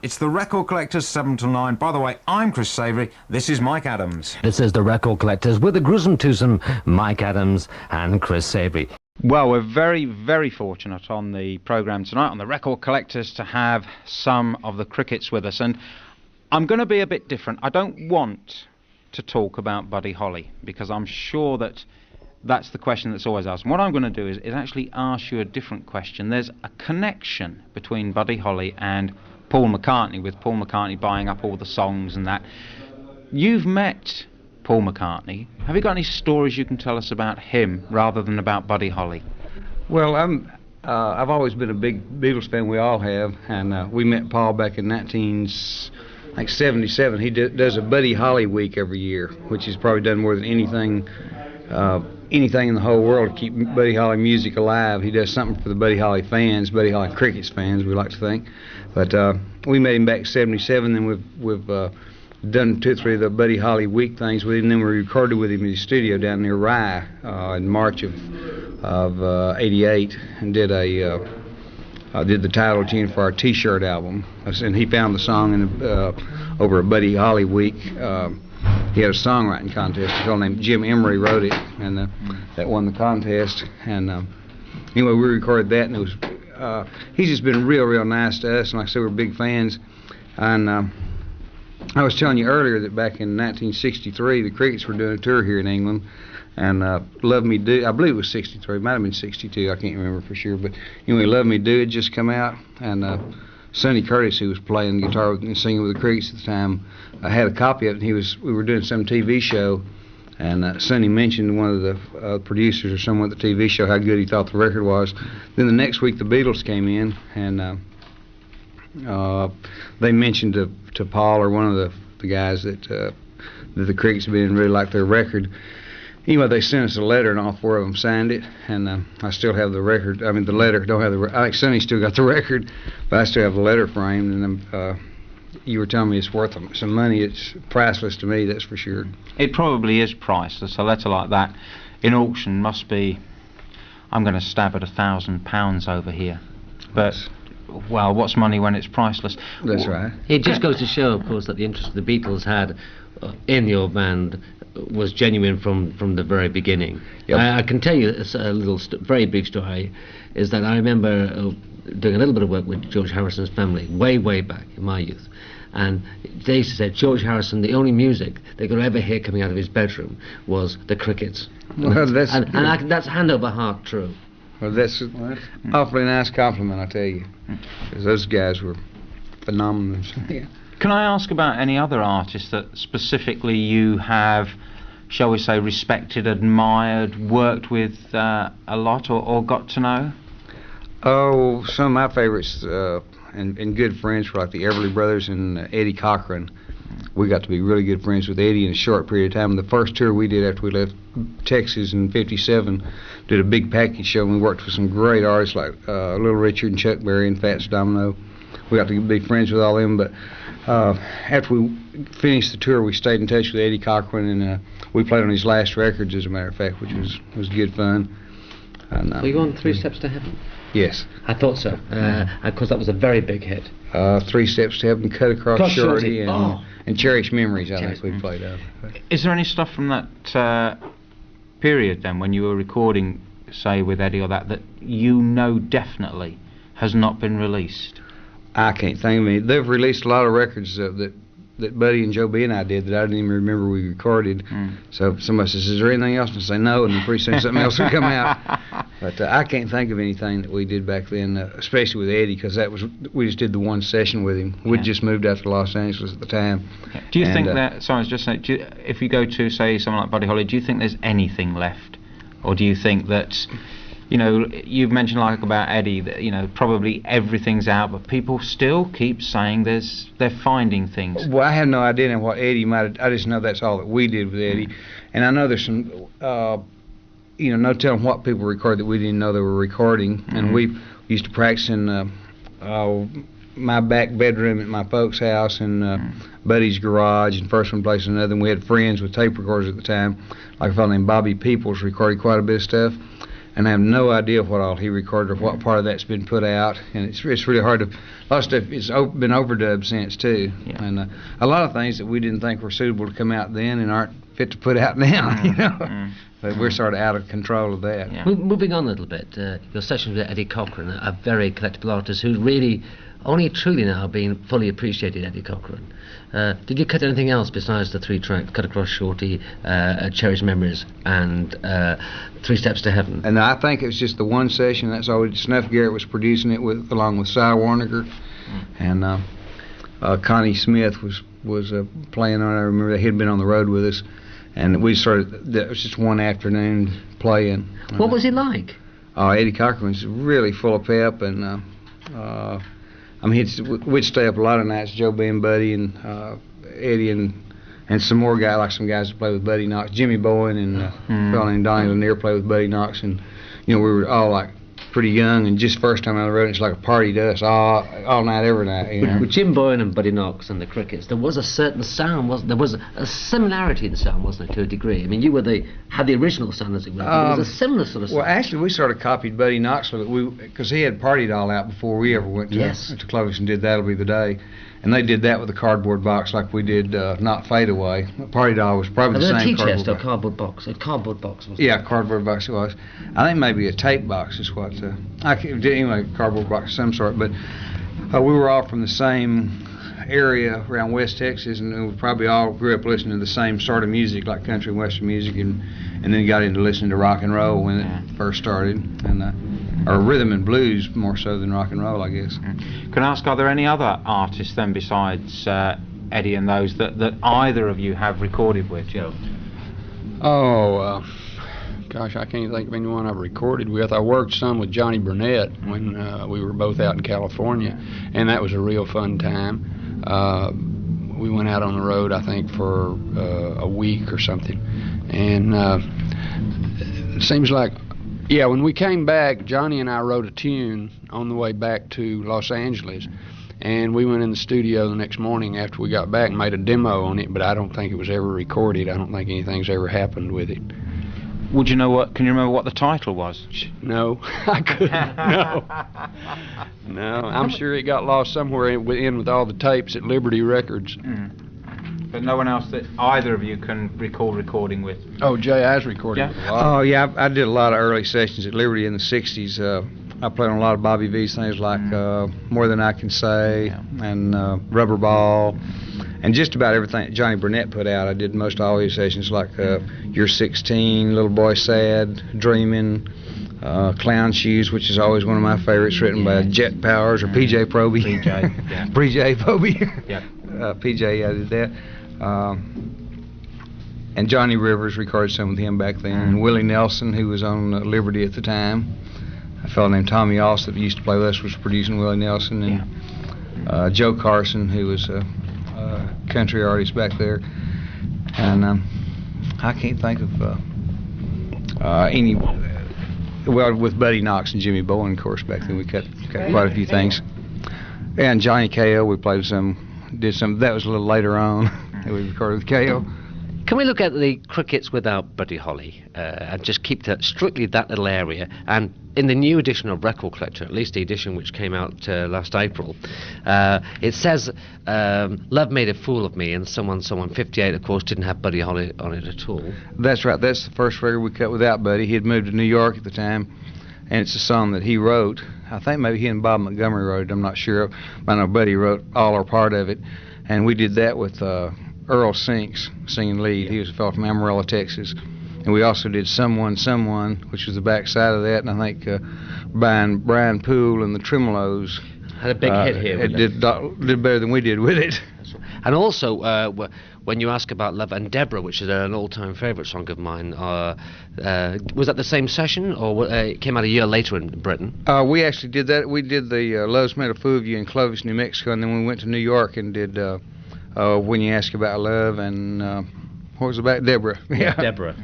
It's the Record Collectors 7 to 9. By the way, I'm Chris Savory. This is Mike Adams. This is the Record Collectors with the gruesome twosome Mike Adams and Chris Savory. Well, we're very, very fortunate on the programme tonight, on the Record Collectors, to have some of the Crickets with us. And I'm going to be a bit different. I don't want to talk about Buddy Holly, because I'm sure that that's the question that's always asked. And what I'm going to do is actually ask you a different question. There's a connection between Buddy Holly and Paul McCartney, with Paul McCartney buying up all the songs and that. You've met Paul McCartney. Have you got any stories you can tell us about him rather than about Buddy Holly? Well, I've always been a big Beatles fan. We all have, and we met Paul back in 1977. He does a Buddy Holly week every year, which he's probably done more than anything in the whole world to keep Buddy Holly music alive. He does something for the Buddy Holly fans, Buddy Holly Crickets fans, we like to think. But we met him back in 77, and we've done 2 or 3 of the Buddy Holly week things with him, and then we recorded with him in his studio down near Rye in March of '88, and did the title tune for our T-shirt album. And he found the song over a Buddy Holly week. He had a songwriting contest. A fellow named Jim Emery wrote it, and that won the contest. And anyway, we recorded that, and it was he's just been real nice to us, and like I said, we're big fans. And I was telling you earlier that back in 1963, the Crickets were doing a tour here in England, and Love Me Do, I believe it was 63, it might have been 62, I can't remember for sure, but anyway, Love Me Do had just come out, and Sonny Curtis, who was playing guitar and singing with the Crickets at the time, had a copy of it, and we were doing some TV show, and Sonny mentioned one of the producers or someone at the TV show how good he thought the record was. Then the next week the Beatles came in, and they mentioned to Paul or one of the guys that the Crickets had been in, really liked their record. Anyway, they sent us a letter, and all 4 of them signed it, and I still have the record. I mean, the letter, don't have I think Sonny still got the record, but I still have the letter framed, and you were telling me it's worth some money. It's priceless to me, that's for sure. It probably is priceless. A letter like that in auction must be, I'm going to stab at £1,000 over here. But, well, what's money when it's priceless? That's right. It just goes to show, of course, that the interest the Beatles had in the old band was genuine from the very beginning. Yep. I can tell you a little very brief story, is that I remember doing a little bit of work with George Harrison's family way back in my youth, and they used to say George Harrison, the only music they could ever hear coming out of his bedroom was the Crickets. Well, that's that's hand over heart true. Well, that's an awfully nice compliment, I tell you, because those guys were phenomenal. Yeah. Can I ask about any other artists that specifically you have, shall we say, respected, admired, worked with a lot, or got to know? Oh, some of my favorites and good friends were like the Everly Brothers and Eddie Cochran. We got to be really good friends with Eddie in a short period of time. The first tour we did after we left Texas in '57, did a big package show, and we worked with some great artists like Little Richard and Chuck Berry and Fats Domino. We got to be friends with all them, but after we finished the tour, we stayed in touch with Eddie Cochran, and we played on his last records, as a matter of fact, which was good fun. And, were you on 3 Steps to Heaven? Yes. I thought so. Of course, that was a very big hit. 3 Steps to Heaven, Cut Across Shorty, and Cherished Memories, I think we played out. Is there any stuff from that period then, when you were recording, say, with Eddie or that you know definitely has not been released? I can't think of any. They've released a lot of records that Buddy and Joe B and I did that I didn't even remember we recorded. So if somebody says, is there anything else? And I say no, and then pretty soon something else will come out. But I can't think of anything that we did back then, especially with Eddie, because we just did the one session with him. We'd just moved out to Los Angeles at the time. Do you think that, sorry I was just saying, if you go to, say, someone like Buddy Holly, do you think there's anything left? Or do you think that, you know, you've mentioned like about Eddie, that, you know, probably everything's out, but people still keep saying they're finding things. Well, I have no idea what Eddie might have, I just know that's all that we did with Eddie. And I know there's some, you know, no telling what people recorded that we didn't know they were recording. And we used to practice in my back bedroom at my folks' house, and Buddy's garage, and first one place another. And we had friends with tape recorders at the time, like a fellow named Bobby Peoples recorded quite a bit of stuff. and I have no idea what all he recorded or what part of that's been put out. And it's really hard to. A lot of stuff it's been overdubbed since too, and a lot of things that we didn't think were suitable to come out then and aren't fit to put out now. You know, but we're sort of out of control of that. Yeah. Moving on a little bit, your sessions with Eddie Cochran, a very collectible artist who's really only truly now being fully appreciated, Eddie Cochran. Did you cut anything else besides the 3 tracks, Cut Across Shorty, Cherished Memories, and 3 Steps to Heaven? And I think it was just the one session. That's all. Snuff Garrett was producing it with, along with Cy Warniger, and Connie Smith was playing on it. I remember that he'd been on the road with us, and we that was just one afternoon playing. What was he like? Eddie Cochran was really full of pep, and I mean, we'd stay up a lot of nights, Joe B and Buddy and Eddie and some more guys, like some guys that play with Buddy Knox, Jimmy Bowen and a fellow named Donnie Lanier played with Buddy Knox, and you know we were all like pretty young and just first time on the road. It's like a party to us all night, every night. You know? With Jim Bowen and Buddy Knox and the Crickets, there was a certain sound, there was a similarity in the sound, wasn't there, to a degree? I mean, you had the original sound, as it were, but it was a similar sort of sound. Well, actually, we sort of copied Buddy Knox because he had Party Doll out before we ever went to Clovis and did That'll Be the Day. And they did that with a cardboard box like we did Not Fade Away. Party Doll was probably the same cardboard box. A cardboard box. Was a cardboard box it was. I think maybe a tape box is what. Anyway, cardboard box of some sort. But we were all from the same area around West Texas, and we probably all grew up listening to the same sort of music, like country and western music, and then got into listening to rock and roll when it first started, and or rhythm and blues more so than rock and roll, I guess. Can I ask, are there any other artists then besides Eddie and those that either of you have recorded with, Joe? Oh, gosh, I can't think of anyone I've recorded with. I worked some with Johnny Burnett when we were both out in California, and that was a real fun time. We went out on the road, I think, for a week or something, and it seems like, when we came back, Johnny and I wrote a tune on the way back to Los Angeles, and we went in the studio the next morning after we got back and made a demo on it, but I don't think it was ever recorded. I don't think anything's ever happened with it. Can you remember what the title was? No, I couldn't. No, I'm sure it got lost somewhere in with all the tapes at Liberty Records. But no one else that either of you can recall recording with? Oh, Jay, I was recording with a lot. Oh, yeah, I did a lot of early sessions at Liberty in the 60s. I played on a lot of Bobby V's things like More Than I Can Say and Rubber Ball. And just about everything that Johnny Burnett put out, I did most all his sessions, like You're 16, Little Boy Sad, Dreamin', Clown Shoes, which is always one of my favorites, written by Jet Powers or PJ Proby. PJ Proby. PJ, I did that. And Johnny Rivers recorded some with him back then. And Willie Nelson, who was on Liberty at the time. A fellow named Tommy Alsop that used to play with us was producing Willie Nelson. And Joe Carson, who was a country artist back there. And I can't think of any... Well, with Buddy Knox and Jimmy Bowen, of course, back then we cut quite a few things. And Johnny K.O., we played did some, that was a little later on, that we recorded with K.O. Can we look at the Crickets without Buddy Holly and just keep to strictly that little area? And in the new edition of Record Collector, at least the edition which came out last April, it says Love Made a Fool of Me, and Someone 58, of course, didn't have Buddy Holly on it at all. That's right. That's the first record we cut without Buddy. He had moved to New York at the time, and it's a song that he wrote. I think maybe he and Bob Montgomery wrote it. I'm not sure. I know Buddy wrote all or part of it, and we did that with Earl Sinks singing lead. He was a fellow from Amarillo, Texas. And we also did Someone, which was the backside of that, and I think Brian Poole and the Tremolos had a big hit here. It did better than we did with it. And also, when you ask about Love and Deborah, which is an all-time favourite song of mine, was that the same session, or it came out a year later in Britain? We actually did that. We did the Love's Made a Fool of You in Clovis, New Mexico, and then we went to New York and did When You Ask About Love and what was it about? Deborah. Yeah, Deborah.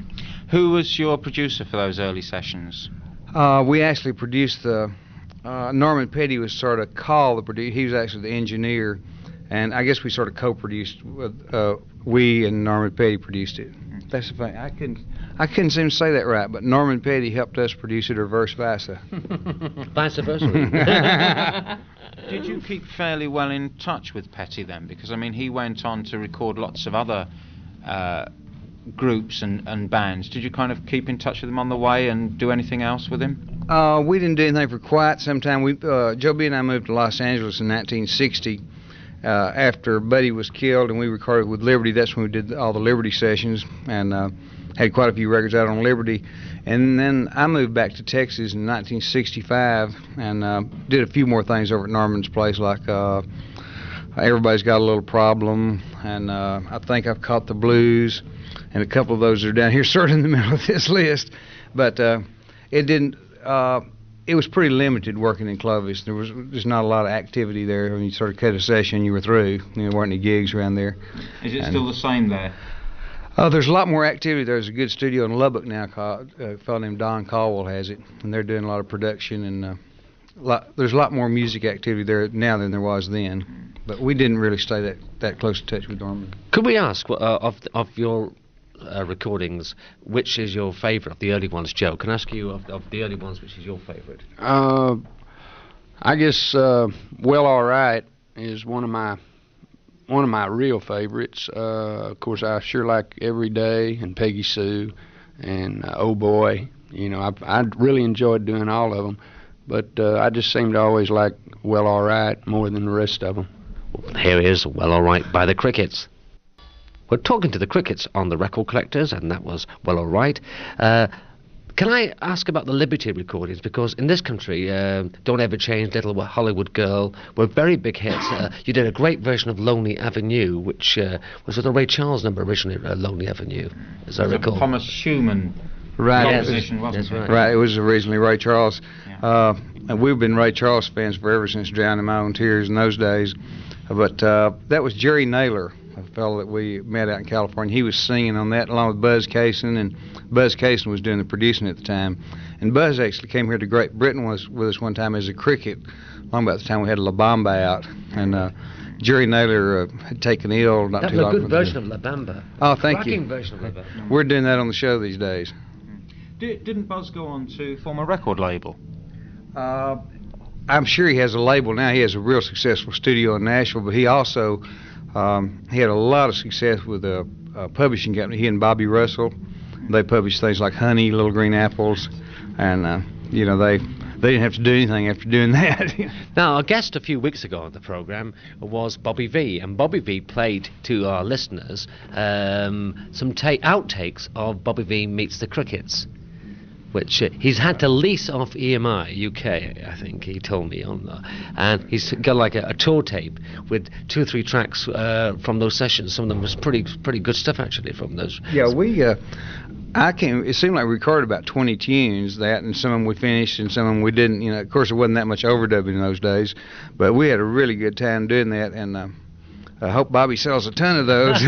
Who was your producer for those early sessions? We actually produced the... Norman Petty was sort of called the producer. He was actually the engineer, and I guess we sort of co-produced. We and Norman Petty produced it. That's the thing. I couldn't seem to say that right, but Norman Petty helped us produce it, or vice versa. Vice versa. Did you keep fairly well in touch with Petty then? Because I mean, he went on to record lots of other groups and bands. Did you kind of keep in touch with him on the way and do anything else with him? We didn't do anything for quite some time. Joe B and I moved to Los Angeles in 1960 after Buddy was killed, and we recorded with Liberty. That's when we did all the Liberty sessions and had quite a few records out on Liberty. And then I moved back to Texas in 1965 and did a few more things over at Norman's place, like Everybody's Got a Little Problem, and I Think I've Caught the Blues, and a couple of those are down here sort of in the middle of this list. But it didn't. It was pretty limited working in Clovis. There was just not a lot of activity there. When you sort of cut a session, you were through. There weren't any gigs around there. Is it still the same there? There's a lot more activity. There's a good studio in Lubbock now called a fellow named Don Caldwell has it, and they're doing a lot of production, and there's a lot more music activity there now than there was then. But we didn't really stay that close in touch with Norman. Could we ask of your recordings, which is your favourite of the early ones, Joe? Can I ask you of the early ones, which is your favourite? I guess Well All Right is one of my real favorites. Of course, I sure like Every Day and Peggy Sue and Oh Boy. You know, I really enjoyed doing all of them, but I just seem to always like Well All Right more than the rest of them. Well, here is Well All Right by the Crickets. We're talking to the Crickets on the Record Collectors, and that was Well All Right. Can I ask about the Liberty recordings? Because in this country, Don't Ever Change, Little Hollywood Girl were very big hits. You did a great version of Lonely Avenue, which was with a Ray Charles number originally, Lonely Avenue, as I recall. Thomas Schumann Right. composition, wasn't it? Right. It was originally Ray Charles. Yeah. And we've been Ray Charles fans forever since Drowning My Own Tears in those days. But that was Jerry Naylor, a fellow that we met out in California. He was singing on that along with Buzz Cason, and Buzz Cason was doing the producing at the time. And Buzz actually came here to Great Britain with us one time as a cricket, long about the time we had La Bamba out. And Jerry Naylor had taken ill not too long. That's a good version of La Bamba. Oh, thank you. Cracking version of La Bamba. We're doing that on the show these days. Didn't Buzz go on to form a record label? I'm sure he has a label now. He has a real successful studio in Nashville, but he also he had a lot of success with a publishing company. He and Bobby Russell, they published things like Honey, Little Green Apples, and you know, they didn't have to do anything after doing that. Now, our guest a few weeks ago on the programme was Bobby V, and Bobby V played to our listeners some outtakes of Bobby V Meets the Crickets, which he's had to lease off EMI UK, I think he told me on that. And he's got like a tour tape with 2 or 3 tracks from those sessions. Some of them was pretty good stuff actually from those. Yeah, it seemed like we recorded about 20 tunes, and some of them we finished and some of them we didn't. You know, of course, there wasn't that much overdubbing in those days, but we had a really good time doing that, and I hope Bobby sells a ton of those.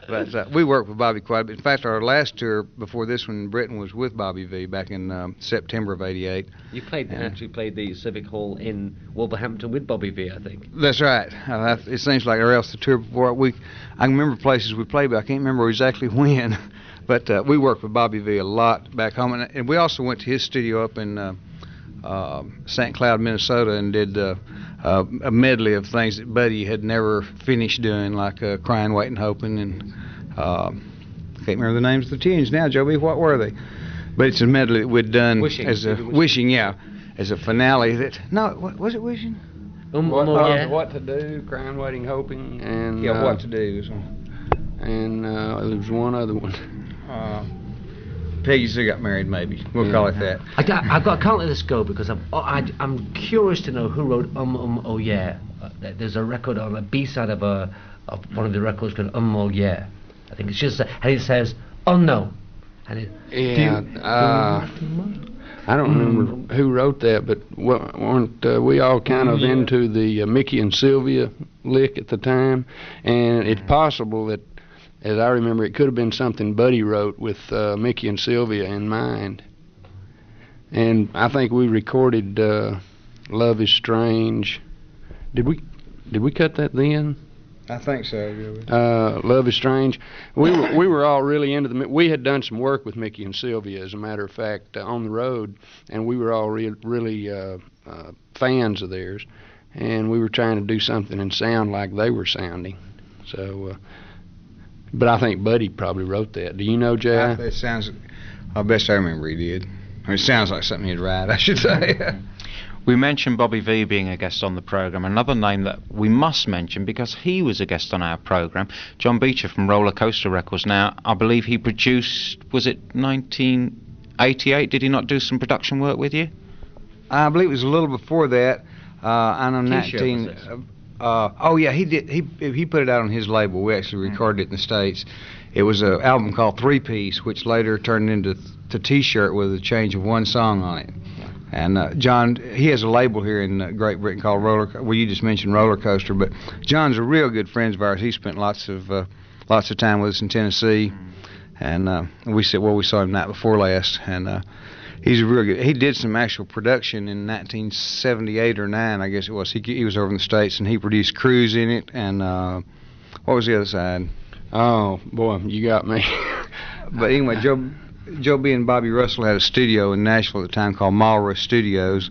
But we worked with Bobby quite a bit. In fact, our last tour before this one in Britain was with Bobby V back in September of '88. You actually played the Civic Hall in Wolverhampton with Bobby V, I think. That's right. It seems like, or else the tour before I can remember places we played, but I can't remember exactly when. But we worked with Bobby V a lot back home, and we also went to his studio up in St. Cloud, Minnesota, and did a medley of things that Buddy had never finished doing, like Crying, Waiting, Hoping, and I can't remember the names of the tunes now, Joby. What were they? But it's a medley that we'd done as a Wishing, yeah, as a finale. Was it Wishing? What to Do, Crying, Waiting, Hoping, and What to Do. And there was one other one. Peggy Sue Got Married, maybe. We'll call it that. I can't let this go because I'm curious to know who wrote Oh Yeah. There's a record on a B-side of one of the records called Oh Yeah. I think it's just and it says Oh No. And I don't remember who wrote that, but weren't we all kind of into the Mickey and Sylvia lick at the time? And it's possible that, as I remember, it could have been something Buddy wrote with Mickey and Sylvia in mind. And I think we recorded Love Is Strange. Did we cut that then? I think so. Love is Strange. We were all really into we had done some work with Mickey and Sylvia, as a matter of fact, on the road, and we were all really fans of theirs, and we were trying to do something and sound like they were sounding. So, but I think Buddy probably wrote that. Do you know, Jay? It sounds. I best I remember he did. I mean, it sounds like something he'd write, I should say. We mentioned Bobby V being a guest on the programme. Another name that we must mention, because he was a guest on our programme, John Beecher from Roller Coaster Records. Now, I believe he produced, was it 1988? Did he not do some production work with you? I believe it was a little before that. I know 19. Oh yeah, he did. He put it out on his label. We actually recorded it in the States. It was an album called Three Piece, which later turned into T-shirt with a change of one song on it. And John, he has a label here in Great Britain called well, you just mentioned Roller Coaster, but John's a real good friend of ours. He spent lots of time with us in Tennessee, and we saw him night before last, and he's a real good. He did some actual production in 1978 or 9, I guess it was. He was over in the States, and he produced Cruise in it, and what was the other side? Oh boy, you got me. But anyway, Joe B. and Bobby Russell had a studio in Nashville at the time called Marlboro Studios,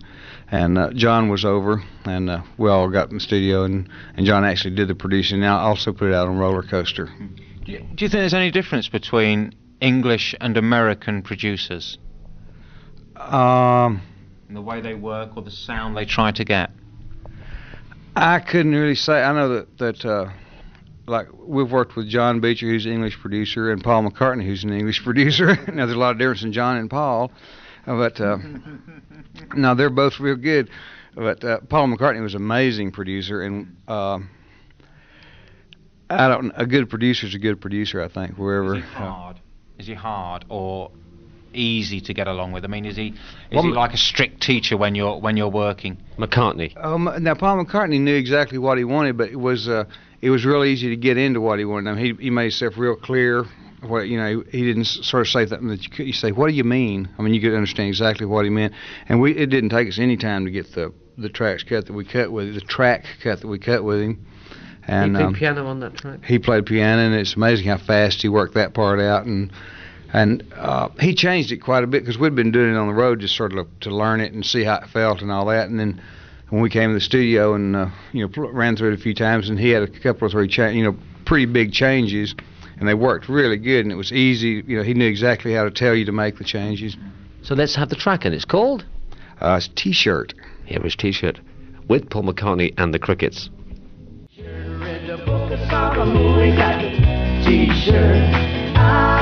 and John was over, and we all got in the studio, and John actually did the producing. Now also put it out on Roller Coaster. Do you think there's any difference between English and American producers? In the way they work or the sound they try to get? I couldn't really say. I know that like we've worked with John Beecher, who's an English producer, and Paul McCartney, who's an English producer. Now there's a lot of difference in John and Paul, but no, they're both real good. But Paul McCartney was an amazing producer, and a good producer's a good producer, I think, wherever. Is he hard or easy to get along with? I mean, is he like a strict teacher when you're working? McCartney. Now Paul McCartney knew exactly what he wanted, but it was real easy to get into what he wanted. I mean, he made himself real clear. What he didn't sort of say something that you say, "What do you mean?" I mean, you could understand exactly what he meant, and it didn't take us any time to get the tracks cut that we cut with the track cut that we cut with him. And he played piano on that track. He played piano, and it's amazing how fast he worked that part out, and he changed it quite a bit because we'd been doing it on the road just sort of to learn it and see how it felt and all that, and then when we came to the studio and ran through it a few times, and he had a couple or three pretty big changes, and they worked really good, and it was easy. He knew exactly how to tell you to make the changes. So let's have the track, and it's called? It's T-shirt. Here is T-shirt with Paul McCartney and the Crickets. Read the book, I saw the movie, got the T-shirt.